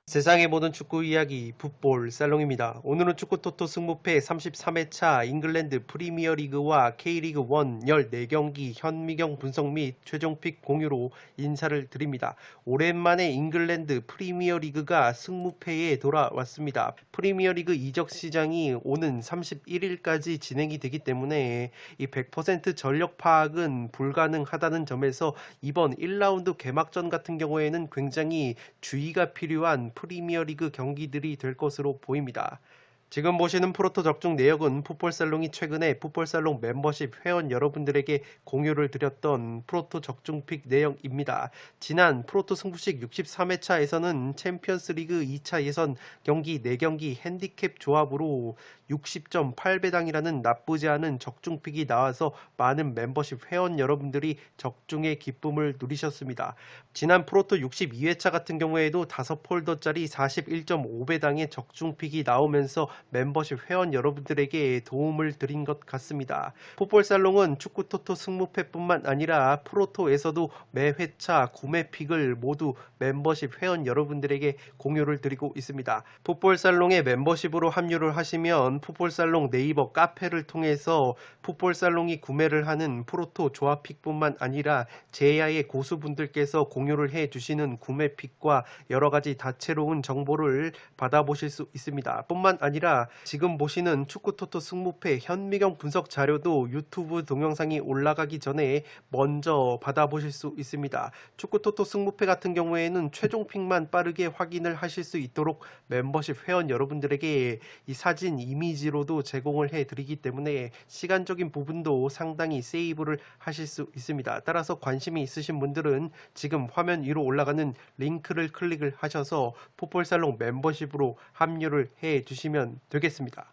세상의 모든 축구 이야기 풋볼 살롱입니다. 오늘은 축구 토토 승무패 33회차 잉글랜드 프리미어리그와 K리그 1 14경기 현미경 분석 및 최종픽 공유로 인사를 드립니다. 오랜만에 잉글랜드 프리미어리그가 승무패에 돌아왔습니다. 프리미어리그 이적 시장이 오는 31일까지 진행이 되기 때문에 이 100% 전력 파악은 불가능하다는 점에서 이번 1라운드 개막전 같은 경우에는 굉장히 주의가 필요한 프리미어리그 경기들이 될 것으로 보입니다. 지금 보시는 프로토 적중 내역은 풋볼살롱이 최근에 풋볼살롱 멤버십 회원 여러분들에게 공유를 드렸던 프로토 적중픽 내용입니다. 지난 프로토 승부식 63회차에서는 챔피언스리그 2차 예선 경기 4경기 핸디캡 조합으로 60.8배당이라는 나쁘지 않은 적중픽이 나와서 많은 멤버십 회원 여러분들이 적중의 기쁨을 누리셨습니다. 지난 프로토 62회차 같은 경우에도 5폴더짜리 41.5배당의 적중픽이 나오면서 멤버십 회원 여러분들에게 도움을 드린 것 같습니다. 풋볼살롱은 축구토토 승무패뿐만 아니라 프로토에서도 매 회차 구매 픽을 모두 멤버십 회원 여러분들에게 공유를 드리고 있습니다. 풋볼살롱에 멤버십으로 합류를 하시면 풋볼살롱 네이버 카페를 통해서 풋볼살롱이 구매를 하는 프로토 조합픽뿐만 아니라 제야의 고수분들께서 공유를 해주시는 구매 픽과 여러가지 다채로운 정보를 받아보실 수 있습니다. 뿐만 아니라 지금 보시는 축구토토 승무패 현미경 분석 자료도 유튜브 동영상이 올라가기 전에 먼저 받아보실 수 있습니다. 축구토토 승무패 같은 경우에는 최종픽만 빠르게 확인을 하실 수 있도록 멤버십 회원 여러분들에게 이 사진 이미지로도 제공을 해드리기 때문에 시간적인 부분도 상당히 세이브를 하실 수 있습니다. 따라서 관심이 있으신 분들은 지금 화면 위로 올라가는 링크를 클릭을 하셔서 풋볼살롱 멤버십으로 합류를 해주시면 되겠습니다.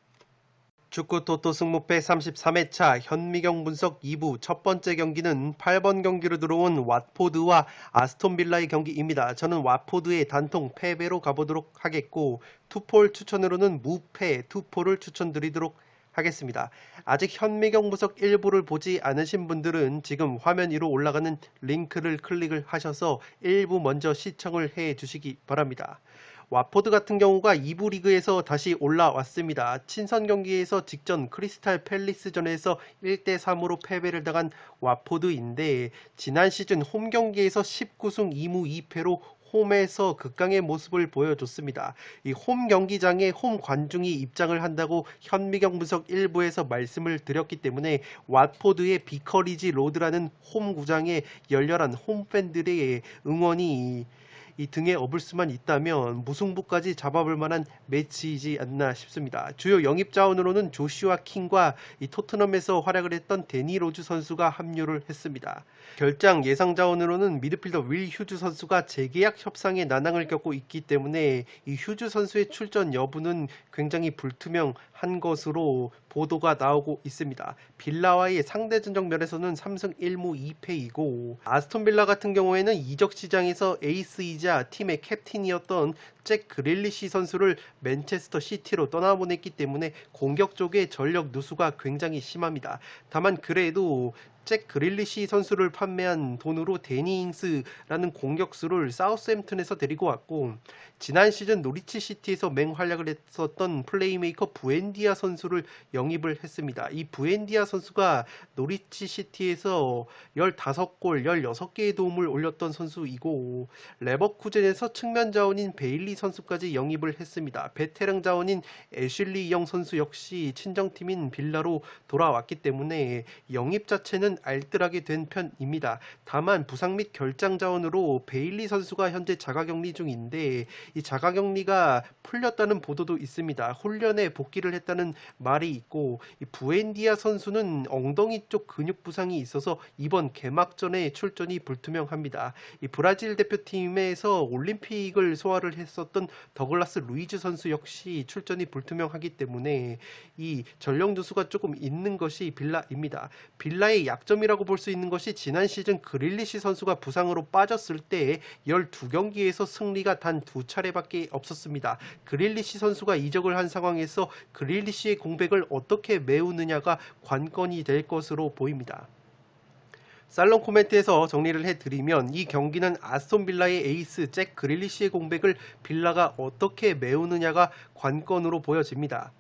축구토토 승무패 33회차 현미경 분석 2부 첫 번째 경기는 8번 경기로 들어온 왓포드와 아스톤빌라의 경기입니다. 저는 왓포드의 단통 패배로 가보도록 하겠고 투폴 추천으로는 무패 투폴을 추천드리도록 하겠습니다. 아직 현미경 분석 1부를 보지 않으신 분들은 지금 화면 위로 올라가는 링크를 클릭을 하셔서 1부 먼저 시청을 해 주시기 바랍니다. 왓포드 같은 경우가 2부 리그에서 다시 올라왔습니다. 친선 경기에서 직전 크리스탈 팰리스전에서 1대3으로 패배를 당한 왓포드인데 지난 시즌 홈 경기에서 19승 2무 2패로 홈에서 극강의 모습을 보여줬습니다. 이 홈 경기장에 홈 관중이 입장을 한다고 현미경 분석 1부에서 말씀을 드렸기 때문에 왓포드의 비커리지 로드라는 홈 구장에 열렬한 홈팬들의 응원이 이 등에 업을 수만 있다면 무승부까지 잡아볼 만한 매치이지 않나 싶습니다. 주요 영입 자원으로는 조슈아 킹과 이 토트넘에서 활약을 했던 데니 로즈 선수가 합류를 했습니다. 결장 예상 자원으로는 미드필더 윌 휴즈 선수가 재계약 협상에 난항을 겪고 있기 때문에 이 휴즈 선수의 출전 여부는 굉장히 불투명한 것으로 보도가 나오고 있습니다. 빌라와의 상대전적 면에서는 3승 1무 2패이고 아스톤빌라 같은 경우에는 이적 시장에서 에이스이자 팀의 캡틴이었던 잭 그릴리시 선수를 맨체스터 시티로 떠나보냈기 때문에 공격 쪽의 전력 누수가 굉장히 심합니다. 다만 그래도 잭 그릴리시 선수를 판매한 돈으로 데니 잉스라는 공격수를 사우스햄튼에서 데리고 왔고 지난 시즌 노리치 시티에서 맹활약을 했었던 플레이메이커 부엔디아 선수를 영입을 했습니다. 이 부엔디아 선수가 노리치 시티에서 15골 16개의 도움을 올렸던 선수이고 레버쿠젠에서 측면 자원인 베일리 선수까지 영입을 했습니다. 베테랑 자원인 애슐리 영 선수 역시 친정팀인 빌라로 돌아왔기 때문에 영입 자체는 알뜰하게 된 편입니다. 다만 부상 및 결장 자원으로 베일리 선수가 현재 자가격리 중인데 이 자가격리가 풀렸다는 보도도 있습니다. 훈련에 복귀를 했다는 말이 있고 이 부엔디아 선수는 엉덩이 쪽 근육 부상이 있어서 이번 개막전에 출전이 불투명합니다. 이 브라질 대표팀에서 올림픽을 소화를 했었던 있었던 더글라스 루이즈 선수 역시 출전이 불투명하기 때문에 이 전력 누수가 조금 있는 것이 빌라입니다. 빌라의 약점이라고 볼 수 있는 것이 지난 시즌 그릴리시 선수가 부상으로 빠졌을 때 12경기에서 승리가 단 2차례밖에 없었습니다. 그릴리시 선수가 이적을 한 상황에서 그릴리시의 공백을 어떻게 메우느냐가 관건이 될 것으로 보입니다. 살롱 코멘트에서 정리를 해드리면 이 경기는 아스톤 빌라의 에이스 잭 그릴리시의 공백을 빌라가 어떻게 메우느냐가 관건으로 보여집니다.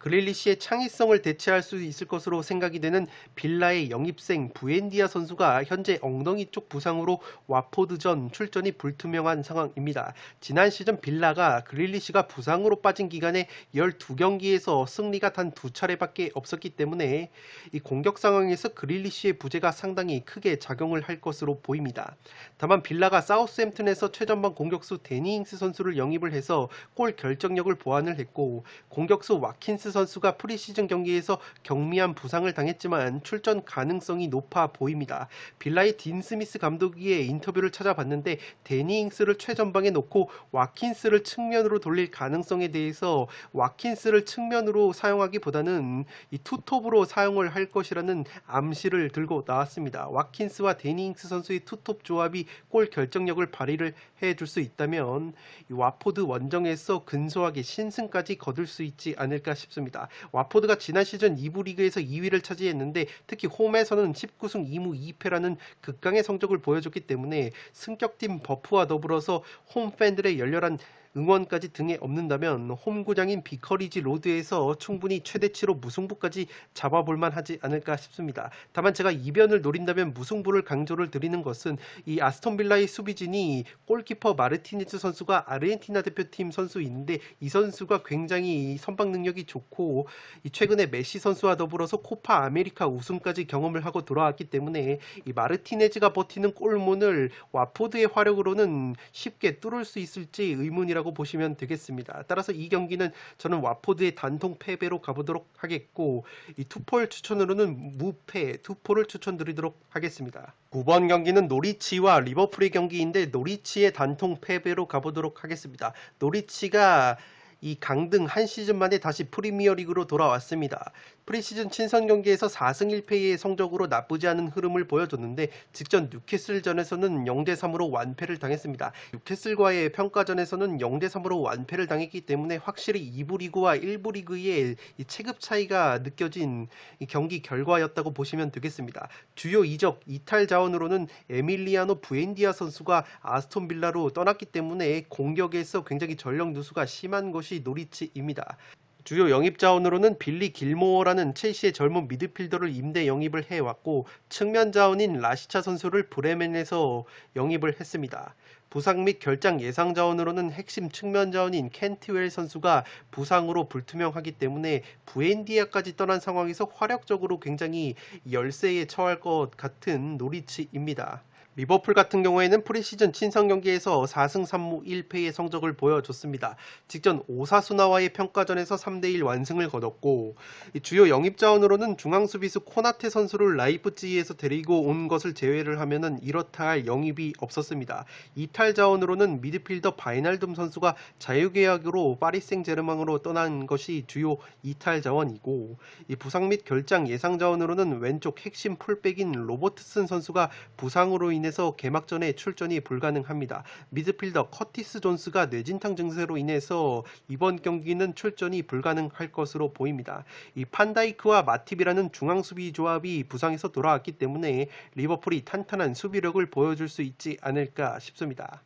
그릴리시의 창의성을 대체할 수 있을 것으로 생각이 되는 빌라의 영입생 부엔디아 선수가 현재 엉덩이 쪽 부상으로 와포드전 출전이 불투명한 상황입니다. 지난 시즌 빌라가 그릴리시가 부상으로 빠진 기간에 12경기에서 승리가 단 2차례밖에 없었기 때문에 이 공격 상황에서 그릴리시의 부재가 상당히 크게 작용을 할 것으로 보입니다. 다만 빌라가 사우스햄튼에서 최전방 공격수 데니 잉스 선수를 영입을 해서 골 결정력을 보완을 했고 공격수 와킨스 선수가 프리시즌 경기에서 경미한 부상을 당했지만 출전 가능성이 높아 보입니다. 빌라의 딘 스미스 감독의 인터뷰를 찾아봤는데 데니 잉스를 최전방에 놓고 와킨스를 측면으로 돌릴 가능성에 대해서 와킨스를 측면으로 사용하기보다는 이 투톱으로 사용을 할 것이라는 암시를 들고 나왔습니다. 와킨스와 데니 잉스 선수의 투톱 조합이 골 결정력을 발휘를 해줄 수 있다면 이 와포드 원정에서 근소하게 신승까지 거둘 수 있지 않을까 싶습니다. 와포드가 지난 시즌 2부 리그에서 2위를 차지했는데 특히 홈에서는 19승 2무 2패라는 극강의 성적을 보여줬기 때문에 승격팀 버프와 더불어서 홈팬들의 열렬한 응원까지 등에 업는다면 홈구장인 비커리지 로드에서 충분히 최대치로 무승부까지 잡아볼만 하지 않을까 싶습니다. 다만 제가 이변을 노린다면 무승부를 강조를 드리는 것은 이 아스톤 빌라의 수비진이 골키퍼 마르티네즈 선수가 아르헨티나 대표팀 선수인데 이 선수가 굉장히 선방 능력이 좋고 최근에 메시 선수와 더불어서 코파 아메리카 우승까지 경험을 하고 돌아왔기 때문에 이 마르티네즈가 버티는 골문을 와포드의 화력으로는 쉽게 뚫을 수 있을지 의문이라고 보시면 되겠습니다. 따라서 이 경기는 저는 와포드의 단통 패배로 가보도록 하겠고 이 투폴 추천으로는 무패 투폴을 추천드리도록 하겠습니다. 9번 경기는 노리치와 리버풀의 경기인데 노리치의 단통 패배로 가보도록 하겠습니다. 노리치가 이 강등 한 시즌 만에 다시 프리미어리그로 돌아왔습니다. 프리시즌 친선 경기에서 4승 1패의 성적으로 나쁘지 않은 흐름을 보여줬는데 직전 뉴캐슬전에서는 0대3으로 완패를 당했습니다. 뉴캐슬과의 평가전에서는 0대3으로 완패를 당했기 때문에 확실히 2부 리그와 1부 리그의 이 체급 차이가 느껴진 이 경기 결과였다고 보시면 되겠습니다. 주요 이적 이탈 자원으로는 에밀리아노 부엔디아 선수가 아스톤 빌라로 떠났기 때문에 공격에서 굉장히 전력 누수가 심한 것이 노리치입니다. 주요 영입 자원으로는 빌리 길모어라는 첼시의 젊은 미드필더를 임대 영입을 해왔고 측면 자원인 라시차 선수를 브레멘에서 영입을 했습니다. 부상 및 결장 예상 자원으로는 핵심 측면 자원인 켄트웰 선수가 부상으로 불투명하기 때문에 부엔디아까지 떠난 상황에서 화력적으로 굉장히 열세에 처할 것 같은 노리치입니다. 리버풀 같은 경우에는 프리시즌 친선 경기에서 4승 3무 1패의 성적을 보여줬습니다. 직전 오사수나와의 평가전에서 3대1 완승을 거뒀고 주요 영입 자원으로는 중앙수비수 코나테 선수를 라이프치히에서 데리고 온 것을 제외를 하면은 이렇다 할 영입이 없었습니다. 이탈 자원으로는 미드필더 바이날둠 선수가 자유계약으로 파리 생제르맹으로 떠난 것이 주요 이탈 자원이고 이 부상 및 결장 예상 자원으로는 왼쪽 핵심 풀백인 로버트슨 선수가 부상으로 인해서 개막전에 출전이 불가능합니다. 미드필더 커티스 존스가 뇌진탕 증세로 인해서 이번 경기는 출전이 불가능할 것으로 보입니다. 이 판다이크와 마팁이라는 중앙수비 조합이 부상에서 돌아왔기 때문에 리버풀이 탄탄한 수비력을 보여줄 수 있지 않을까 싶습니다.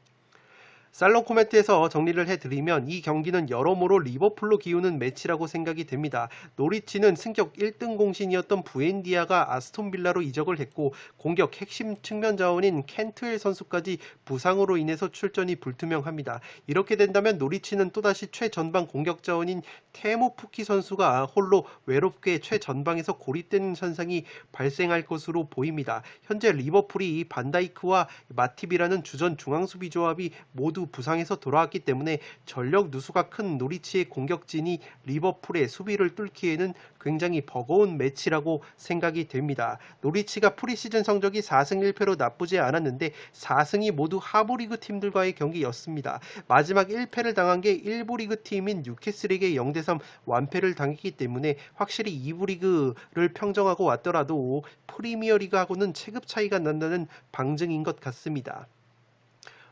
살롱 코멘트에서 정리를 해드리면 이 경기는 여러모로 리버풀로 기우는 매치라고 생각이 됩니다. 노리치는 승격 1등 공신이었던 부엔디아가 아스톤 빌라로 이적을 했고 공격 핵심 측면 자원인 켄트웰 선수까지 부상으로 인해서 출전이 불투명합니다. 이렇게 된다면 노리치는 또다시 최전방 공격 자원인 테모 푸키 선수가 홀로 외롭게 최전방에서 고립되는 현상이 발생할 것으로 보입니다. 현재 리버풀이 반다이크와 마팁이라는 주전 중앙수비 조합이 모두 모두 부상에서 돌아왔기 때문에 전력 누수가 큰 노리치의 공격진이 리버풀의 수비를 뚫기에는 굉장히 버거운 매치라고 생각이 됩니다. 노리치가 프리시즌 성적이 4승 1패로 나쁘지 않았는데 4승이 모두 하부리그 팀들과의 경기였습니다. 마지막 1패를 당한 게 1부 리그 팀인 뉴캐슬에게 0대3 완패를 당했기 때문에 확실히 2부 리그를 평정하고 왔더라도 프리미어 리그하고는 체급 차이가 난다는 방증인 것 같습니다.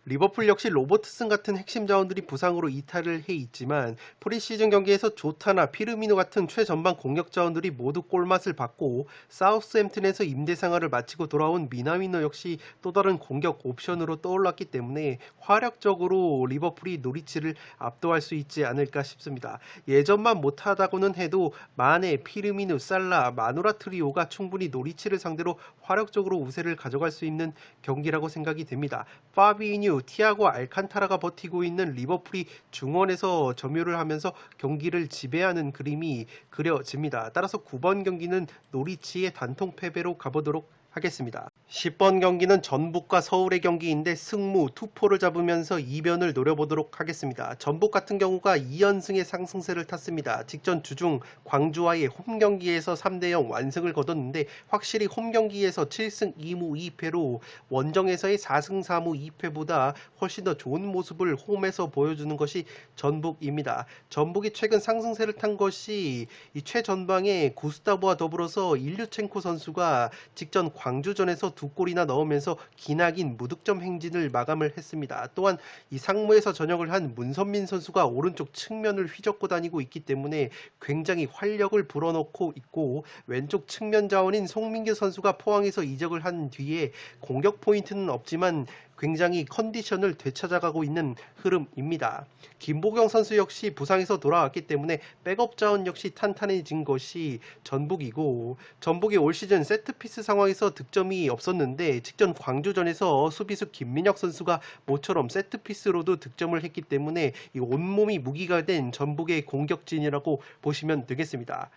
리버풀 역시 로버트슨 같은 핵심 자원들이 부상으로 이탈을 해 있지만 프리시즌 경기에서 조타나 피르미노 같은 최전방 공격 자원들이 모두 골맛을 봤고 사우스햄튼에서 임대 생활을 마치고 돌아온 미나미노 역시 또 다른 공격 옵션으로 떠올랐기 때문에 화력적으로 리버풀이 노리치를 압도할 수 있지 않을까 싶습니다. 예전만 못하다고는 해도 마네, 피르미노, 살라, 마누라 트리오가 충분히 노리치를 상대로 화력적으로 우세를 가져갈 수 있는 경기라고 생각이 됩니다. 파비뉴, 티아고 알칸타라가 버티고 있는 리버풀이 중원에서 점유를 하면서 경기를 지배하는 그림이 그려집니다. 따라서 9번 경기는 노리치의 단통 패배로 가보도록 하겠습니다. 10번 경기는 전북과 서울의 경기인데 승무, 투포를 잡으면서 이변을 노려보도록 하겠습니다. 전북 같은 경우가 2연승의 상승세를 탔습니다. 직전 주중 광주와의 홈경기에서 3대0 완승을 거뒀는데 확실히 홈경기에서 7승 2무 2패로 원정에서의 4승 4무 2패보다 훨씬 더 좋은 모습을 홈에서 보여주는 것이 전북입니다. 전북이 최근 상승세를 탄 것이 이 최전방의 구스타보와 더불어서 일류첸코 선수가 직전 광주전에서 2골이나 넣으면서 기나긴 무득점 행진을 마감을 했습니다. 또한 이 상무에서 전역을 한 문선민 선수가 오른쪽 측면을 휘젓고 다니고 있기 때문에 굉장히 활력을 불어넣고 있고 왼쪽 측면 자원인 송민규 선수가 포항에서 이적을 한 뒤에 공격 포인트는 없지만 굉장히 컨디션을 되찾아가고 있는 흐름입니다. 김보경 선수 역시 부상에서 돌아왔기 때문에 백업 자원 역시 탄탄해진 것이 전북이고 전북이 올 시즌 세트피스 상황에서 득점이 없었는데 직전 광주전에서 수비수 김민혁 선수가 모처럼 세트피스로도 득점을 했기 때문에 이 온몸이 무기가 된 전북의 공격진이라고 보시면 되겠습니다.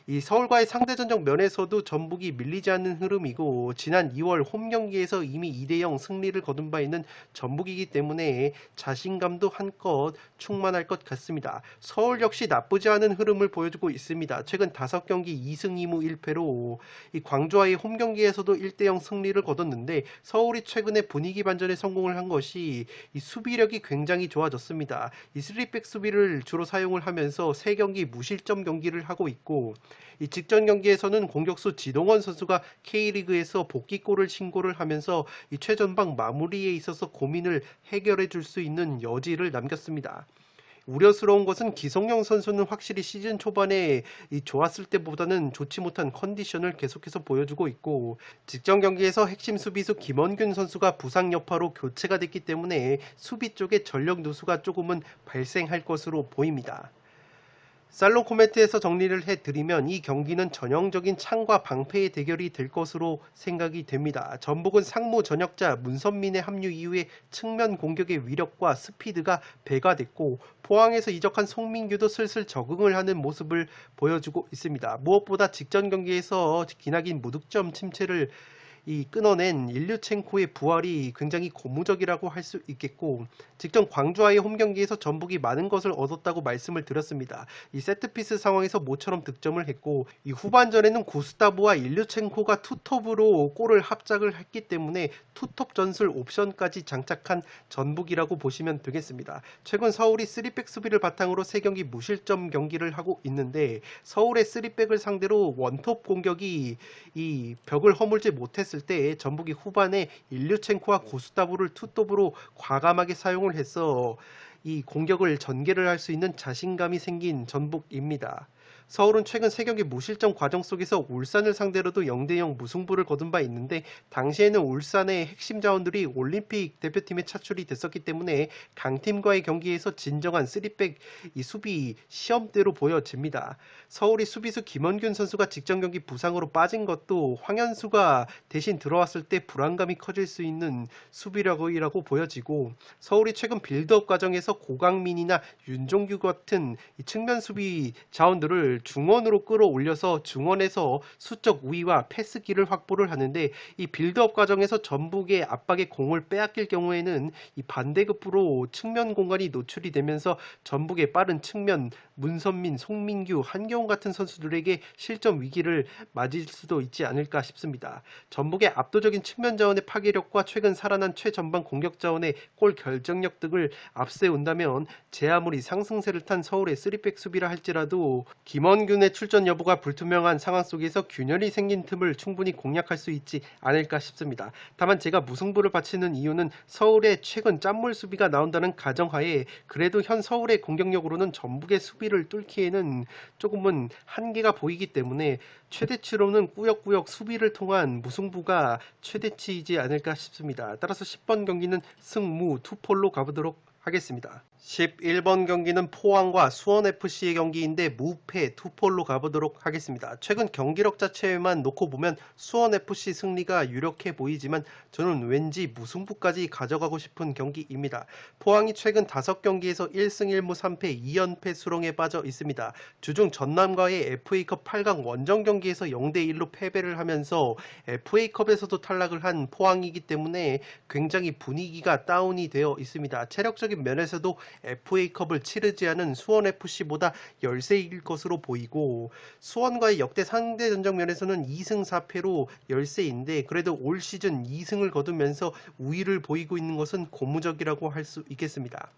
이 서울과의 상대전적 면에서도 전북이 밀리지 않는 흐름이고 지난 2월 홈경기에서 이미 2대0 승리를 거둔 바 있는 전북이기 때문에 자신감도 한껏 충만할 것 같습니다. 서울 역시 나쁘지 않은 흐름을 보여주고 있습니다. 최근 5경기 2승 2무 1패로 이 광주와의 홈경기에서도 1대0 승리를 거뒀는데 서울이 최근에 분위기 반전에 성공을 한 것이 이 수비력이 굉장히 좋아졌습니다. 이 3백 수비를 주로 사용을 하면서 3경기 무실점 경기를 하고 있고 이 직전 경기에서는 공격수 지동원 선수가 K리그에서 복귀골을 신고를 하면서 이 최전방 마무리에 있어서 고민을 해결해 줄 수 있는 여지를 남겼습니다. 우려스러운 것은 기성용 선수는 확실히 시즌 초반에 좋았을 때보다는 좋지 못한 컨디션을 계속해서 보여주고 있고 직전 경기에서 핵심 수비수 김원균 선수가 부상 여파로 교체가 됐기 때문에 수비 쪽에 전력 누수가 조금은 발생할 것으로 보입니다. 살롱 코멘트에서 정리를 해드리면 이 경기는 전형적인 창과 방패의 대결이 될 것으로 생각이 됩니다. 전북은 상무 전역자 문선민의 합류 이후에 측면 공격의 위력과 스피드가 배가 됐고 포항에서 이적한 송민규도 슬슬 적응을 하는 모습을 보여주고 있습니다. 무엇보다 직전 경기에서 기나긴 무득점 침체를 끊어낸 일류첸코의 부활이 굉장히 고무적이라고 할 수 있겠고 직전 광주와의 홈경기에서 전북이 많은 것을 얻었다고 말씀을 드렸습니다. 이 세트피스 상황에서 모처럼 득점을 했고 이 후반전에는 구스타보와 일류첸코가 투톱으로 골을 합작을 했기 때문에 투톱 전술 옵션까지 장착한 전북이라고 보시면 되겠습니다. 최근 서울이 3백 수비를 바탕으로 3경기 무실점 경기를 하고 있는데 서울의 3백을 상대로 원톱 공격이 이 벽을 허물지 못했을 때 전북이 후반에 일류첸코와 구스타보를 투톱으로 과감하게 사용을 해서 이 공격을 전개를 할 수 있는 자신감이 생긴 전북입니다. 서울은 최근 3경기 무실점 과정 속에서 울산을 상대로도 0대0 무승부를 거둔 바 있는데 당시에는 울산의 핵심 자원들이 올림픽 대표팀에 차출이 됐었기 때문에 강팀과의 경기에서 진정한 3백 이 수비 시험대로 보여집니다. 서울이 수비수 김원균 선수가 직전 경기 부상으로 빠진 것도 황현수가 대신 들어왔을 때 불안감이 커질 수 있는 수비력이라고 보여지고 서울이 최근 빌드업 과정에서 고강민이나 윤종규 같은 이 측면 수비 자원들을 수비를 중원으로 끌어올려서 중원에서 수적 우위와 패스기를 확보를 하는데, 이 빌드업 과정에서 전북의 압박에 공을 빼앗길 경우에는 이 반대급부로 측면 공간이 노출이 되면서 전북의 빠른 측면, 문선민, 송민규, 한경훈 같은 선수들에게 실점 위기를 맞을 수도 있지 않을까 싶습니다. 전북의 압도적인 측면 자원의 파괴력과 최근 살아난 최전방 공격 자원의 골 결정력 등을 앞세운다면, 제 아무리 상승세를 탄 서울의 3백 수비라 할지라도 김원균의 출전 여부가 불투명한 상황 속에서 균열이 생긴 틈을 충분히 공략할 수 있지 않을까 싶습니다. 다만 제가 무승부를 바치는 이유는 서울의 최근 짠물 수비가 나온다는 가정하에 그래도 현 서울의 공격력으로는 전북의 수비를 뚫기에는 조금은 한계가 보이기 때문에 최대치로는 꾸역꾸역 수비를 통한 무승부가 최대치이지 않을까 싶습니다. 따라서 10번 경기는 승무 투폴로 가보도록 하겠습니다. 11번 경기는 포항과 수원FC의 경기인데 무패 투폴로 가보도록 하겠습니다. 최근 경기력 자체만 놓고 보면 수원FC 승리가 유력해 보이지만 저는 왠지 무승부까지 가져가고 싶은 경기입니다. 포항이 최근 5경기에서 1승 1무 3패 2연패 수렁에 빠져 있습니다. 주중 전남과의 FA컵 8강 원정 경기에서 0대1로 패배를 하면서 FA컵에서도 탈락을 한 포항이기 때문에 굉장히 분위기가 다운이 되어 있습니다. 체력적인 면에서도 FA컵을 치르지 않은 수원FC보다 열세 이길 것으로 보이고, 수원과의 역대 상대 전적 면에서는 2승 4패로 열세인데 그래도 올 시즌 2승을 거두면서 우위를 보이고 있는 것은 고무적이라고 할 수 있겠습니다.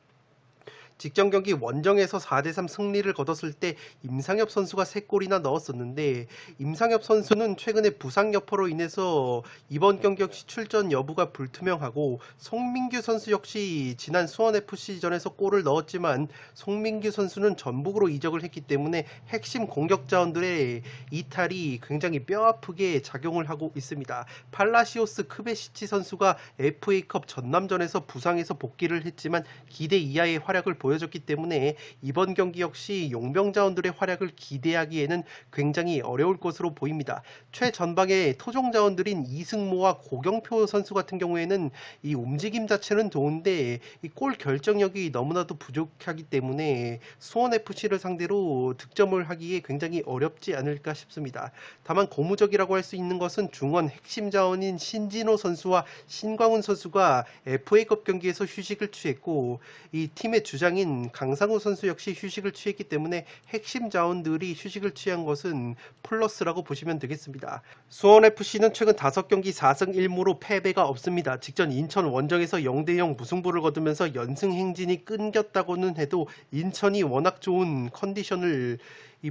직전 경기 원정에서 4대3 승리를 거뒀을 때 임상엽 선수가 3골이나 넣었었는데, 임상엽 선수는 최근에 부상 여파로 인해서 이번 경기 역시 출전 여부가 불투명하고, 송민규 선수 역시 지난 수원FC전에서 골을 넣었지만 송민규 선수는 전북으로 이적을 했기 때문에 핵심 공격 자원들의 이탈이 굉장히 뼈아프게 작용을 하고 있습니다. 팔라시오스 크베시치 선수가 FA컵 전남전에서 부상해서 복귀를 했지만 기대 이하의 활약을 보여줬기 때문에 이번 경기 역시 용병 자원들의 활약을 기대하기에는 굉장히 어려울 것으로 보입니다. 최전방의 토종 자원들인 이승모와 고경표 선수 같은 경우에는 이 움직임 자체는 좋은데 이 골 결정력이 너무나도 부족하기 때문에 수원FC를 상대로 득점을 하기에 굉장히 어렵지 않을까 싶습니다. 다만 고무적이라고 할 수 있는 것은 중원 핵심 자원인 신진호 선수와 신광훈 선수가 FA컵 경기에서 휴식을 취했고, 이 팀의 주장인 강상우 선수 역시 휴식을 취했기 때문에 핵심 자원들이 휴식을 취한 것은 플러스라고 보시면 되겠습니다. 수원FC는 최근 5경기 4승 1무로 패배가 없습니다. 직전 인천 원정에서 0대0 무승부를 거두면서 연승 행진이 끊겼다고는 해도 인천이 워낙 좋은 컨디션을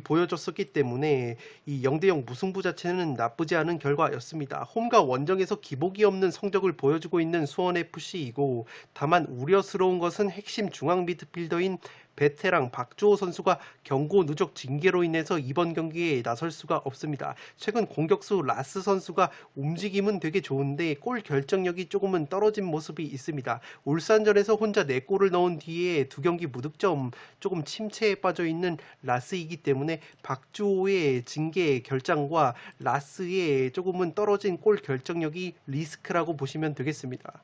보여줬었기 때문에 이 0대0 무승부 자체는 나쁘지 않은 결과였습니다. 홈과 원정에서 기복이 없는 성적을 보여주고 있는 수원FC이고, 다만 우려스러운 것은 핵심 중앙 미드필더인 베테랑 박주호 선수가 경고 누적 징계로 인해서 이번 경기에 나설 수가 없습니다. 최근 공격수 라스 선수가 움직임은 되게 좋은데 골 결정력이 조금은 떨어진 모습이 있습니다. 울산전에서 혼자 4골을 넣은 뒤에 2경기 무득점, 조금 침체에 빠져 있는 라스이기 때문에 박주호의 징계 결장과 라스의 조금은 떨어진 골 결정력이 리스크라고 보시면 되겠습니다.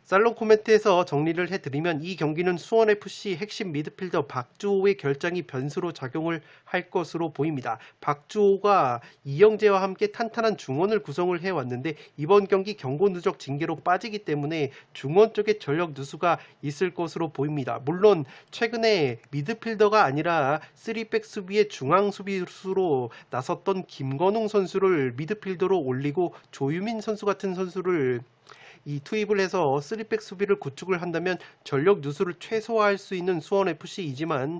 살롱 코멘트에서 정리를 해드리면 이 경기는 수원FC 핵심 미드필더 박주호의 결장이 변수로 작용을 할 것으로 보입니다. 박주호가 이영재와 함께 탄탄한 중원을 구성을 해왔는데 이번 경기 경고 누적 징계로 빠지기 때문에 중원 쪽에 전력 누수가 있을 것으로 보입니다. 물론 최근에 미드필더가 아니라 3백 수비의 중앙 수비수로 나섰던 김건웅 선수를 미드필더로 올리고 조유민 선수 같은 선수를 투입을 해서 3백 수비를 구축을 한다면 전력 누수를 최소화할 수 있는 수원FC이지만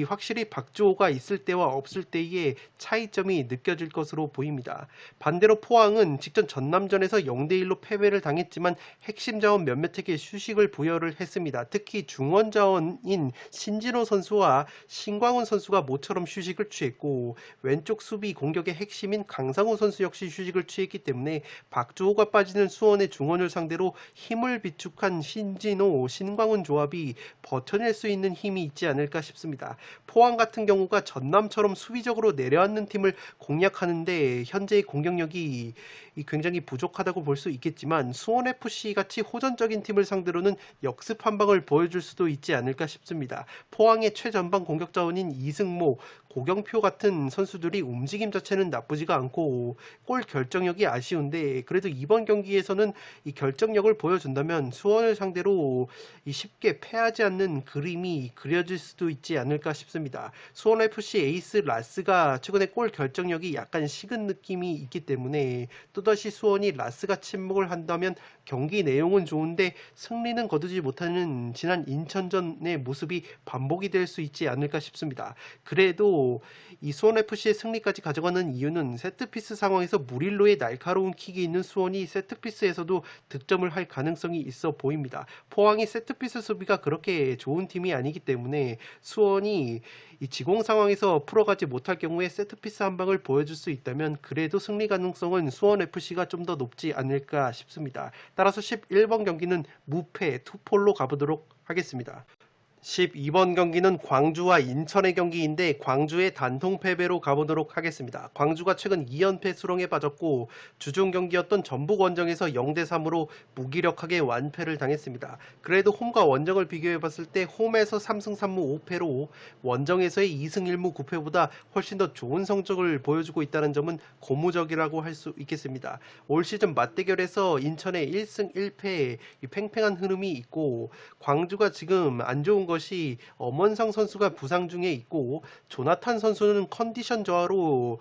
확실히 박주호가 있을 때와 없을 때의 차이점이 느껴질 것으로 보입니다. 반대로 포항은 직전 전남전에서 0대1로 패배를 당했지만 핵심 자원 몇몇에게 휴식을 부여를 했습니다. 특히 중원 자원인 신진호 선수와 신광훈 선수가 모처럼 휴식을 취했고, 왼쪽 수비 공격의 핵심인 강상우 선수 역시 휴식을 취했기 때문에 박주호가 빠지는 수원의 중원을 상대로 상대로 힘을 비축한 신진호, 신광훈 조합이 버텨낼 수 있는 힘이 있지 않을까 싶습니다. 포항 같은 경우가 전남처럼 수비적으로 내려앉는 팀을 공략하는데 현재의 공격력이 굉장히 부족하다고 볼 수 있겠지만 수원FC 같이 호전적인 팀을 상대로는 역습 한 방을 보여줄 수도 있지 않을까 싶습니다. 포항의 최전방 공격 자원인 이승모, 고경표 같은 선수들이 움직임 자체는 나쁘지가 않고 골 결정력이 아쉬운데 그래도 이번 경기에서는 이 결정력을 보여준다면 수원을 상대로 쉽게 패하지 않는 그림이 그려질 수도 있지 않을까 싶습니다. 수원FC 에이스 라스가 최근에 골 결정력이 약간 식은 느낌이 있기 때문에 또다시 수원이 라스가 침묵을 한다면 경기 내용은 좋은데 승리는 거두지 못하는 지난 인천전의 모습이 반복이 될 수 있지 않을까 싶습니다. 그래도 이 수원FC의 승리까지 가져가는 이유는 세트피스 상황에서 무릴로의 날카로운 킥이 있는 수원이 세트피스에서도 득점을 할 가능성이 있어 보입니다. 포항이 세트피스 수비가 그렇게 좋은 팀이 아니기 때문에 수원이 이 지공 상황에서 풀어가지 못할 경우에 세트피스 한 방을 보여줄 수 있다면 그래도 승리 가능성은 수원FC가 좀 더 높지 않을까 싶습니다. 따라서 11번 경기는 무패 투폴로 가보도록 하겠습니다. 12번 경기는 광주와 인천의 경기인데 광주의 단통 패배로 가보도록 하겠습니다. 광주가 최근 2연패 수렁에 빠졌고 주중 경기였던 전북 원정에서 0대3으로 무기력하게 완패를 당했습니다. 그래도 홈과 원정을 비교해봤을 때 홈에서 3승 3무 5패로 원정에서의 2승 1무 9패보다 훨씬 더 좋은 성적을 보여주고 있다는 점은 고무적이라고 할 수 있겠습니다. 올 시즌 맞대결에서 인천의 1승 1패 팽팽한 흐름이 있고 광주가 지금 안 좋은 것이 엄원상 선수가 부상 중에 있고 조나탄 선수는 컨디션 저하로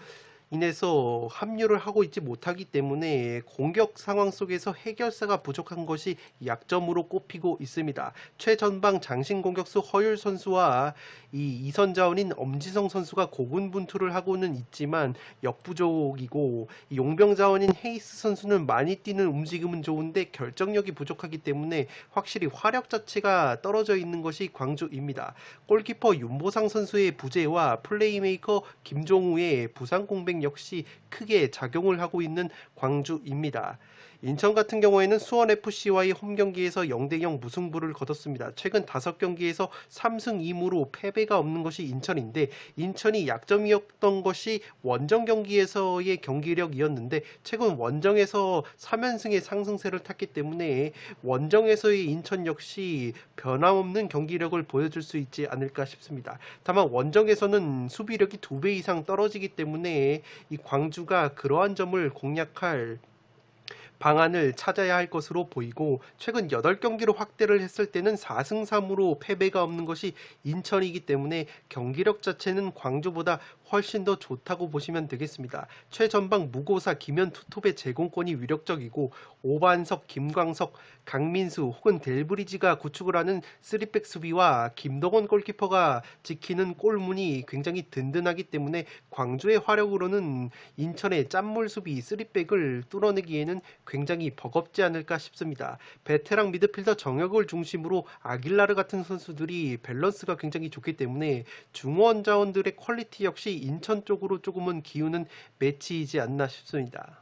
인해서 합류를 하고 있지 못하기 때문에 공격 상황 속에서 해결사가 부족한 것이 약점으로 꼽히고 있습니다. 최전방 장신 공격수 허율 선수와 이 이선 자원인 엄지성 선수가 고군분투를 하고는 있지만 역부족이고 용병 자원인 헤이스 선수는 많이 뛰는 움직임은 좋은데 결정력이 부족하기 때문에 확실히 화력 자체가 떨어져 있는 것이 광주입니다. 골키퍼 윤보상 선수의 부재와 플레이메이커 김종우의 부상 공백 역시 크게 작용을 하고 있는 광주입니다. 인천 같은 경우에는 수원FC와의 홈경기에서 0대0 무승부를 거뒀습니다. 최근 5경기에서 3승 2무로 패배가 없는 것이 인천인데 인천이 약점이었던 것이 원정 경기에서의 경기력이었는데 최근 원정에서 3연승의 상승세를 탔기 때문에 원정에서의 인천 역시 변함없는 경기력을 보여줄 수 있지 않을까 싶습니다. 다만 원정에서는 수비력이 2배 이상 떨어지기 때문에 이 광주가 그러한 점을 공략할 방안을 찾아야 할 것으로 보이고 최근 8경기로 확대를 했을 때는 4승 3무로 패배가 없는 것이 인천이기 때문에 경기력 자체는 광주보다 훨씬 더 좋다고 보시면 되겠습니다. 최전방 무고사 김현 투톱의 제공권이 위력적이고 오반석, 김광석, 강민수 혹은 델브리지가 구축을 하는 3백 수비와 김동원 골키퍼가 지키는 골문이 굉장히 든든하기 때문에 광주의 화력으로는 인천의 짠물 수비 3백을 뚫어내기에는 굉장히 버겁지 않을까 싶습니다. 베테랑 미드필더 정혁을 중심으로 아길라르 같은 선수들이 밸런스가 굉장히 좋기 때문에 중원 자원들의 퀄리티 역시 인천 쪽으로 조금은 기우는 매치이지 않나 싶습니다.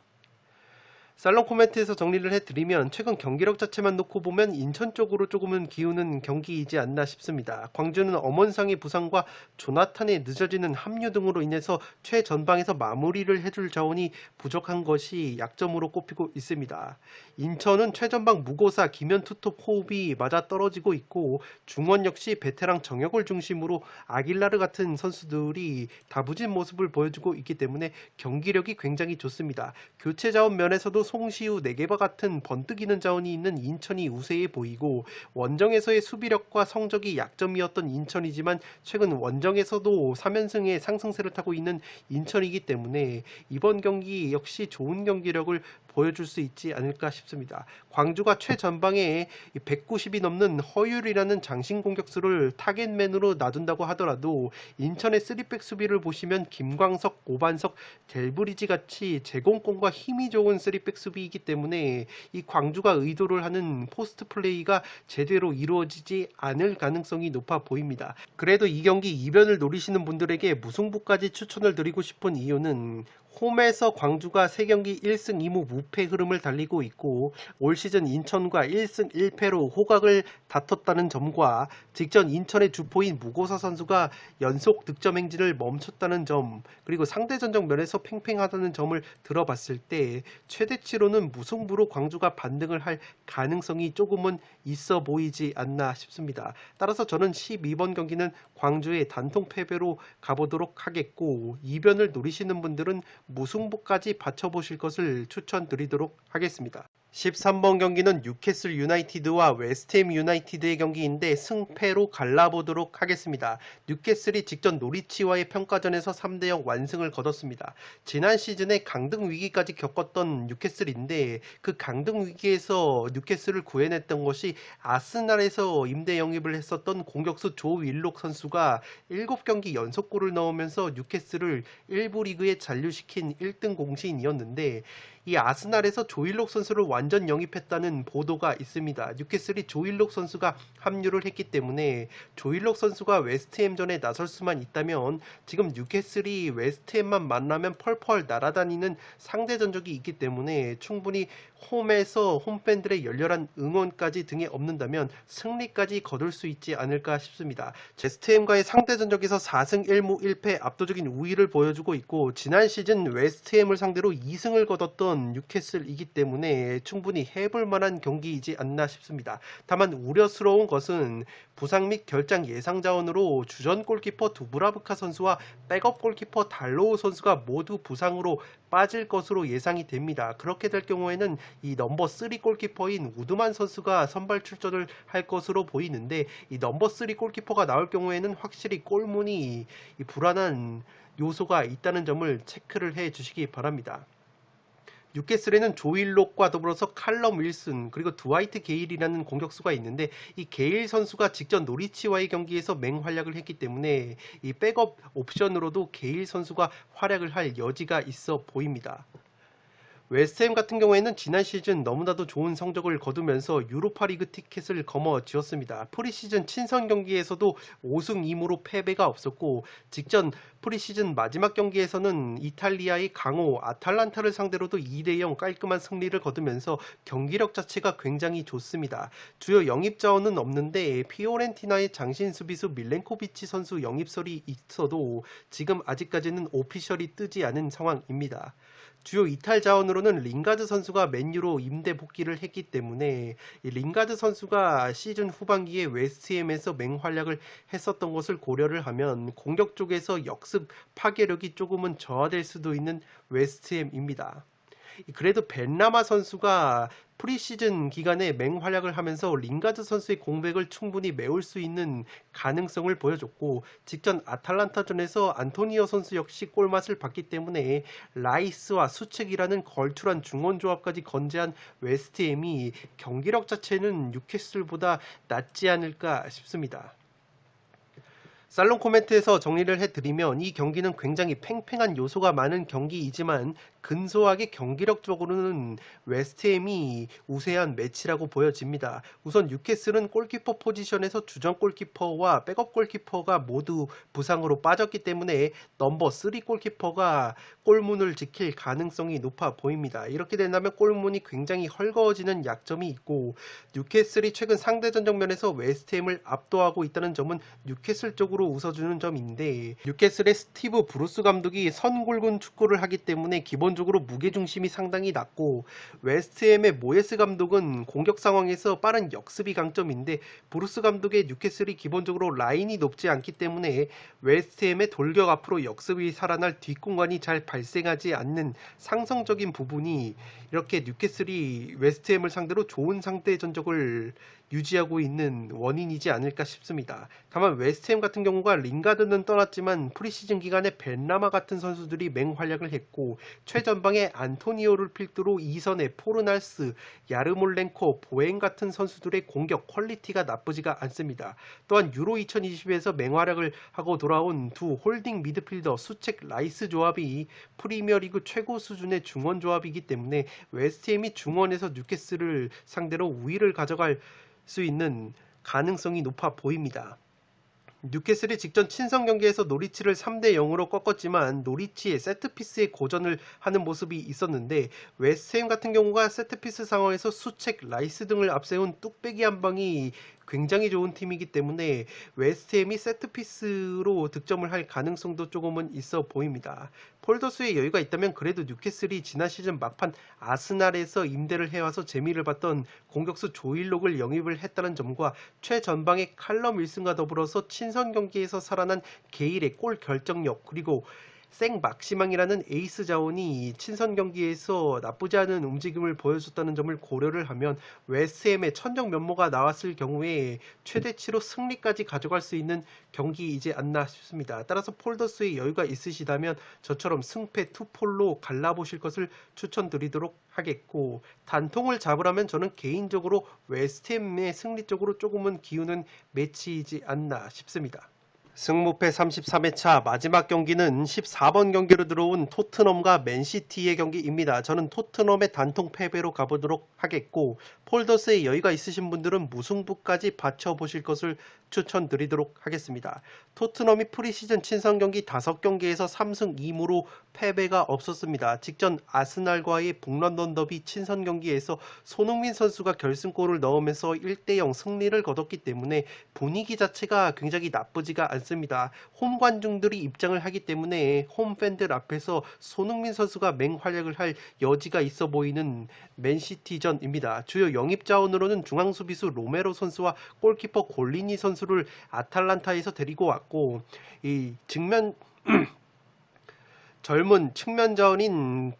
살롱 코멘트에서 정리를 해드리면 최근 경기력 자체만 놓고 보면 인천 쪽으로 조금은 기우는 경기이지 않나 싶습니다. 광주는 엄원상의 부상과 조나탄의 늦어지는 합류 등으로 인해서 최전방에서 마무리를 해줄 자원이 부족한 것이 약점으로 꼽히고 있습니다. 인천은 최전방 무고사 김현 투톱 호흡이 맞아떨어지고 있고 중원 역시 베테랑 정혁을 중심으로 아길라르 같은 선수들이 다부진 모습을 보여주고 있기 때문에 경기력이 굉장히 좋습니다. 교체 자원 면에서도 송시우, 네게바 같은 번뜩이는 자원이 있는 인천이 우세해 보이고 원정에서의 수비력과 성적이 약점이었던 인천이지만 최근 원정에서도 3연승의 상승세를 타고 있는 인천이기 때문에 이번 경기 역시 좋은 경기력을 보여줄 수 있지 않을까 싶습니다. 광주가 최전방에 190이 넘는 허율이라는 장신 공격수를 타겟맨으로 놔둔다고 하더라도 인천의 3백 수비를 보시면 김광석, 오반석, 델브리지 같이 제공권과 힘이 좋은 3백 수비이기 때문에 이 광주가 의도를 하는 포스트 플레이가 제대로 이루어지지 않을 가능성이 높아 보입니다. 그래도 이 경기 이변을 노리시는 분들에게 무승부까지 추천을 드리고 싶은 이유는 홈에서 광주가 3경기 1승 2무 무패 흐름을 달리고 있고 올 시즌 인천과 1승 1패로 호각을 다퉜다는 점과 직전 인천의 주포인 무고사 선수가 연속 득점 행진을 멈췄다는 점, 그리고 상대 전적 면에서 팽팽하다는 점을 들어봤을 때 최대치로는 무승부로 광주가 반등을 할 가능성이 조금은 있어 보이지 않나 싶습니다. 따라서 저는 12번 경기는 광주의 단통 패배로 가보도록 하겠고, 이변을 노리시는 분들은 무승부까지 받쳐보실 것을 추천드리도록 하겠습니다. 13번 경기는 뉴캐슬 유나이티드와 웨스트햄 유나이티드의 경기인데 승패로 갈라보도록 하겠습니다. 뉴캐슬이 직전 노리치와의 평가전에서 3대0 완승을 거뒀습니다. 지난 시즌에 강등 위기까지 겪었던 뉴캐슬인데 그 강등 위기에서 뉴캐슬을 구해냈던 것이 아스날에서 임대 영입을 했었던 공격수 조 윌록 선수가 7경기 연속골을 넣으면서 뉴캐슬을 1부 리그에 잔류시킨 1등 공신이었는데, 이 아스날에서 조일록 선수를 완전 영입했다는 보도가 있습니다. 뉴캐슬이 조일록 선수가 합류를 했기 때문에 조일록 선수가 웨스트햄전에 나설 수만 있다면 지금 뉴캐슬이 웨스트햄만 만나면 펄펄 날아다니는 상대 전적이 있기 때문에 충분히 홈에서 홈팬들의 열렬한 응원까지 등에 업는다면 승리까지 거둘 수 있지 않을까 싶습니다. 웨스트햄과의 상대 전적에서 4승 1무 1패 압도적인 우위를 보여주고 있고, 지난 시즌 웨스트햄을 상대로 2승을 거뒀던 뉴캐슬이기 때문에 충분히 해볼 만한 경기이지 않나 싶습니다. 다만 우려스러운 것은 부상 및 결장 예상 자원으로 주전 골키퍼 두브라브카 선수와 백업 골키퍼 달로우 선수가 모두 부상으로 빠질 것으로 예상이 됩니다. 그렇게 될 경우에는 이 넘버 3 골키퍼인 우드만 선수가 선발 출전을 할 것으로 보이는데, 이 넘버 3 골키퍼가 나올 경우에는 확실히 골문이 불안한 요소가 있다는 점을 체크를 해 주시기 바랍니다. 뉴캐슬에는 조일록과 더불어서 칼럼 윌슨 그리고 드와이트 게일이라는 공격수가 있는데, 이 게일 선수가 직전 노리치와의 경기에서 맹활약을 했기 때문에 이 백업 옵션으로도 게일 선수가 활약을 할 여지가 있어 보입니다. 웨스트햄 같은 경우에는 지난 시즌 너무나도 좋은 성적을 거두면서 유로파리그 티켓을 거머쥐었습니다. 프리시즌 친선 경기에서도 5승 2무로 패배가 없었고, 직전 프리시즌 마지막 경기에서는 이탈리아의 강호 아탈란타를 상대로도 2대0 깔끔한 승리를 거두면서 경기력 자체가 굉장히 좋습니다. 주요 영입 자원은 없는데 피오렌티나의 장신 수비수 밀렌코비치 선수 영입설이 있어도 지금 아직까지는 오피셜이 뜨지 않은 상황입니다. 주요 이탈 자원으로는 링가드 선수가 맨유로 임대 복귀를 했기 때문에 이 링가드 선수가 시즌 후반기에 웨스트햄에서 맹활약을 했었던 것을 고려를 하면 공격 쪽에서 역습 파괴력이 조금은 저하될 수도 있는 웨스트햄입니다. 그래도 벤라마 선수가 프리시즌 기간에 맹활약을 하면서 링가드 선수의 공백을 충분히 메울 수 있는 가능성을 보여줬고, 직전 아탈란타전에서 안토니오 선수 역시 골맛을 봤기 때문에 라이스와 수책이라는 걸출한 중원 조합까지 건재한 웨스트햄이 경기력 자체는 뉴캐슬보다 낫지 않을까 싶습니다. 살롱 코멘트에서 정리를 해드리면 이 경기는 굉장히 팽팽한 요소가 많은 경기이지만 근소하게 경기력적으로는 웨스트햄이 우세한 매치라고 보여집니다. 우선 뉴캐슬은 골키퍼 포지션에서 주전 골키퍼와 백업 골키퍼가 모두 부상으로 빠졌기 때문에 넘버 3 골키퍼가 골문을 지킬 가능성이 높아 보입니다. 이렇게 된다면 골문이 굉장히 헐거워지는 약점이 있고, 뉴캐슬이 최근 상대 전적 면에서 웨스트햄을 압도하고 있다는 점은 뉴캐슬 쪽으로 웃어주는 점인데, 뉴캐슬의 스티브 브루스 감독이 선골군 축구를 하기 때문에 기본적으로 무게중심이 상당히 낮고, 웨스트햄의 모예스 감독은 공격 상황에서 빠른 역습이 강점인데, 브루스 감독의 뉴캐슬이 기본적으로 라인이 높지 않기 때문에 웨스트햄의 돌격 앞으로 역습이 살아날 뒷공간이 잘 발생하지 않는 상성적인 부분이 이렇게 뉴캐슬이 웨스트햄을 상대로 좋은 상대 전적을 유지하고 있는 원인이지 않을까 싶습니다. 다만 웨스트햄 같은 경우가 링가드는 떠났지만 프리시즌 기간에 벤라마 같은 선수들이 맹활약을 했고, 최전방에 안토니오를 필두로 2선에 포르날스, 야르몰렌코, 보행 같은 선수들의 공격 퀄리티가 나쁘지가 않습니다. 또한 유로 2020에서 맹활약을 하고 돌아온 두 홀딩 미드필더 수책 라이스 조합이 프리미어리그 최고 수준의 중원 조합이기 때문에 웨스트햄이 중원에서 뉴캐슬을 상대로 우위를 가져갈 수 있는 가능성이 높아 보입니다. 뉴캐슬이 직전 친선 경기에서 노리치를 3대 0으로 꺾었지만 노리치의 세트피스에 고전을 하는 모습이 있었는데 웨스트햄 같은 경우가 세트피스 상황에서 수책, 라이스 등을 앞세운 뚝배기 한 방이 굉장히 좋은 팀이기 때문에 웨스트햄이 세트피스로 득점을 할 가능성도 조금은 있어 보입니다. 폴더스의 여유가 있다면 그래도 뉴캐슬이 지난 시즌 막판 아스날에서 임대를 해와서 재미를 봤던 공격수 조일록을 영입을 했다는 점과 최전방의 칼럼 윌슨과 더불어서 친선 경기에서 살아난 게일의 골 결정력 그리고 생 막시망이라는 에이스 자원이 친선 경기에서 나쁘지 않은 움직임을 보여줬다는 점을 고려를 하면 웨스트햄의 천정 면모가 나왔을 경우에 최대치로 승리까지 가져갈 수 있는 경기이지 않나 싶습니다. 따라서 폴더스의 여유가 있으시다면 저처럼 승패 투폴로 갈라보실 것을 추천드리도록 하겠고 단통을 잡으라면 저는 개인적으로 웨스트햄의 승리 쪽으로 조금은 기우는 매치이지 않나 싶습니다. 승무패 33회차 마지막 경기는 14번 경기로 들어온 토트넘과 맨시티의 경기입니다. 저는 토트넘의 단통 패배로 가보도록 하겠고 폴더스의 여유가 있으신 분들은 무승부까지 받쳐보실 것을 추천드리도록 하겠습니다. 토트넘이 프리시즌 친선 경기 5경기에서 3승 2무로 패배가 없었습니다. 직전 아스날과의 북런던 더비 친선 경기에서 손흥민 선수가 결승골을 넣으면서 1대0 승리를 거뒀기 때문에 분위기 자체가 굉장히 나쁘지가 않습니다. 홈 관중들이 입장을 하기 때문에 홈 팬들 앞에서 손흥민 선수가 맹활약을 할 여지가 있어 보이는 맨시티전입니다. 주요 영입 자원으로는 중앙 수비수 로메로 선수와 골키퍼 골리니 선수를 아탈란타에서 데리고 왔고 이 젊은 측면 자원인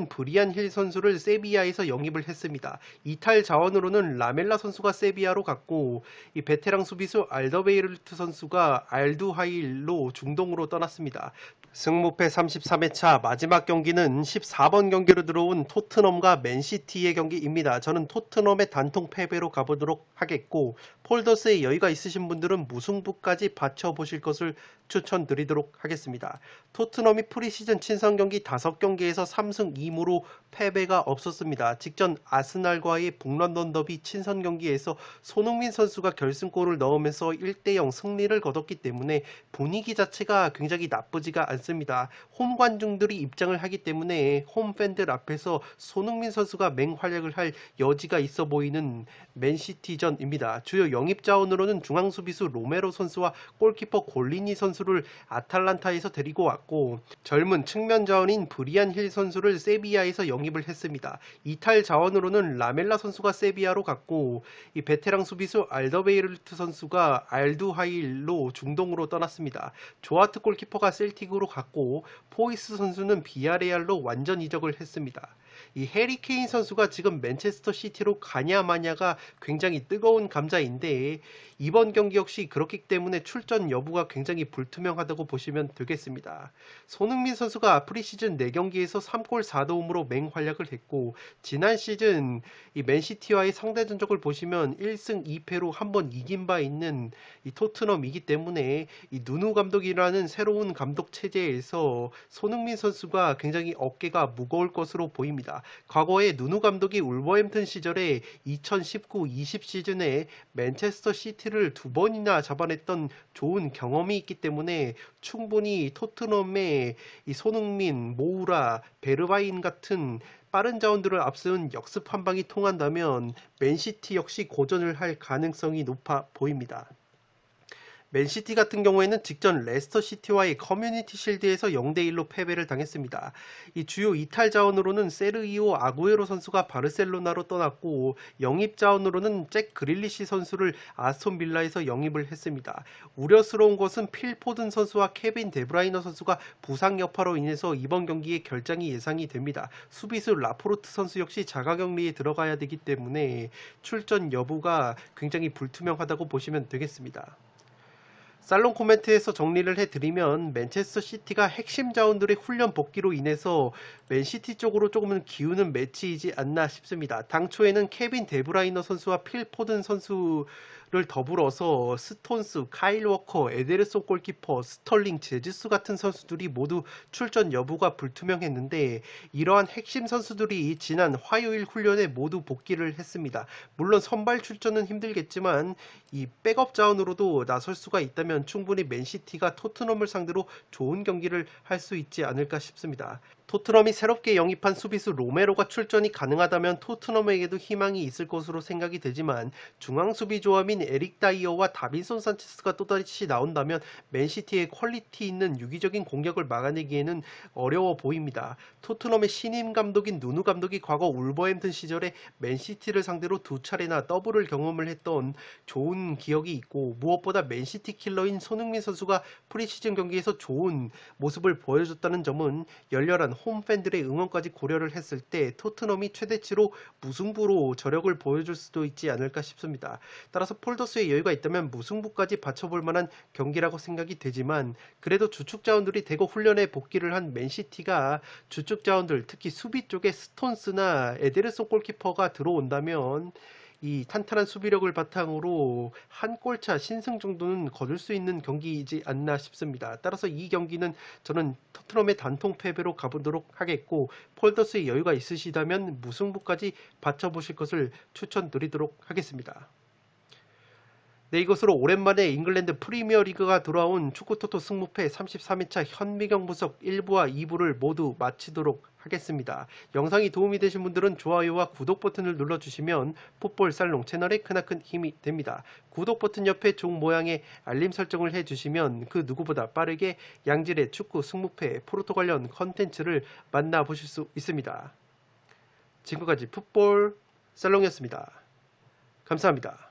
브리안 힐 선수를 세비야에서 영입을 했습니다. 이탈 자원으로는 라멜라 선수가 세비야로 갔고 이 베테랑 수비수 알더베이르트 선수가 알두하일로 중동으로 떠났습니다. 승무패 33회차 마지막 경기는 14번 경기로 들어온 토트넘과 맨시티의 경기입니다. 저는 토트넘의 단통 패배로 가보도록 하겠고 폴더스의 여유가 있으신 분들은 무승부까지 받쳐보실 것을 추천드리도록 하겠습니다. 토트넘이 프리시즌 친선 경기 5경기에서 3승 2무로 패배가 없었습니다. 직전 아스날과의 북런던 더비 친선 경기에서 손흥민 선수가 결승골을 넣으면서 1대0 승리를 거뒀기 때문에 분위기 자체가 굉장히 나쁘지가 않습니다. 홈 관중들이 입장을 하기 때문에 홈 팬들 앞에서 손흥민 선수가 맹활약을 할 여지가 있어 보이는 맨시티전입니다. 주요 영입 자원으로는 중앙 수비수 로메로 선수와 골키퍼 골리니 선수를 아탈란타에서 데리고 왔고 젊은 측면 자원인 브리안 힐 선수를 세비야에서 영입을 했습니다. 이탈 자원으로는 라멜라 선수가 세비야로 갔고 이 베테랑 수비수 알더베이르트 선수가 알두하일로 중동으로 떠났습니다. 조아트 골키퍼가 셀틱으로 갔고 포이스 선수는 비아레알로 완전 이적을 했습니다. 이 해리 케인 선수가 지금 맨체스터 시티로 가냐 마냐가 굉장히 뜨거운 감자인데 이번 경기 역시 그렇기 때문에 출전 여부가 굉장히 불투명하다고 보시면 되겠습니다. 손흥민 선수가 프리시즌 4경기에서 3골 4도움으로 맹활약을 했고 지난 시즌 이 맨시티와의 상대 전적을 보시면 1승 2패로 한번 이긴 바 있는 이 토트넘이기 때문에 이 누누 감독이라는 새로운 감독 체제에서 손흥민 선수가 굉장히 어깨가 무거울 것으로 보입니다. 과거에 누누 감독이 울버햄튼 시절에 2019-20 시즌에 맨체스터 시티를 2번이나 잡아냈던 좋은 경험이 있기 때문에 충분히 토트넘의 이 손흥민, 모우라, 베르바인 같은 빠른 자원들을 앞세운 역습 한 방이 통한다면 맨시티 역시 고전을 할 가능성이 높아 보입니다. 맨시티 같은 경우에는 직전 레스터 시티와의 커뮤니티 실드에서 0대1로 패배를 당했습니다. 이 주요 이탈 자원으로는 세르히오 아구에로 선수가 바르셀로나로 떠났고 영입 자원으로는 잭 그릴리시 선수를 아스톤 빌라에서 영입을 했습니다. 우려스러운 것은 필 포든 선수와 케빈 데브라이너 선수가 부상 여파로 인해서 이번 경기에 결장이 예상이 됩니다. 수비수 라포르트 선수 역시 자가격리에 들어가야 되기 때문에 출전 여부가 굉장히 불투명하다고 보시면 되겠습니다. 살롱 코멘트에서 정리를 해드리면 맨체스터 시티가 핵심 자원들의 훈련 복귀로 인해서 맨시티 쪽으로 조금은 기우는 매치이지 않나 싶습니다. 당초에는 케빈 데브라이너 선수와 필 포든 선수를 더불어서 스톤스, 카일 워커, 에데르손 골키퍼, 스털링, 제즈스 같은 선수들이 모두 출전 여부가 불투명했는데 이러한 핵심 선수들이 지난 화요일 훈련에 모두 복귀를 했습니다. 물론 선발 출전은 힘들겠지만 이 백업 자원으로도 나설 수가 있다면 충분히 맨시티가 토트넘을 상대로 좋은 경기를 할 수 있지 않을까 싶습니다. 토트넘이 새롭게 영입한 수비수 로메로가 출전이 가능하다면 토트넘에게도 희망이 있을 것으로 생각이 되지만 중앙 수비 조합인 에릭 다이어와 다빈손 산체스가 또다시 나온다면 맨시티의 퀄리티 있는 유기적인 공격을 막아내기에는 어려워 보입니다. 토트넘의 신임 감독인 누누 감독이 과거 울버햄튼 시절에 맨시티를 상대로 두 차례나 더블을 경험을 했던 좋은 기억이 있고 무엇보다 맨시티 킬러인 손흥민 선수가 프리시즌 경기에서 좋은 모습을 보여줬다는 점은 열렬한 홈팬들의 응원까지 고려를 했을 때 토트넘이 최대치로 무승부로 저력을 보여줄 수도 있지 않을까 싶습니다. 따라서 폴더스의 여유가 있다면 무승부까지 받쳐볼 만한 경기라고 생각이 되지만 그래도 주축 자원들이 대거 훈련에 복귀를 한 맨시티가 주축 자원들 특히 수비 쪽에 스톤스나 에데르손 골키퍼가 들어온다면 이 탄탄한 수비력을 바탕으로 한 골차 신승 정도는 거둘 수 있는 경기이지 않나 싶습니다. 따라서 이 경기는 저는 토트넘의 단통 패배로 가보도록 하겠고 폴더스의 여유가 있으시다면 무승부까지 받쳐보실 것을 추천드리도록 하겠습니다. 네, 이것으로 오랜만에 잉글랜드 프리미어리그가 돌아온 축구토토 승무패 33회차 현미경 분석 1부와 2부를 모두 마치도록 하겠습니다. 영상이 도움이 되신 분들은 좋아요와 구독 버튼을 눌러주시면 풋볼 살롱 채널에 크나큰 힘이 됩니다. 구독 버튼 옆에 종 모양의 알림 설정을 해주시면 그 누구보다 빠르게 양질의 축구 승무패 프로토 관련 컨텐츠를 만나보실 수 있습니다. 지금까지 풋볼 살롱이었습니다. 감사합니다.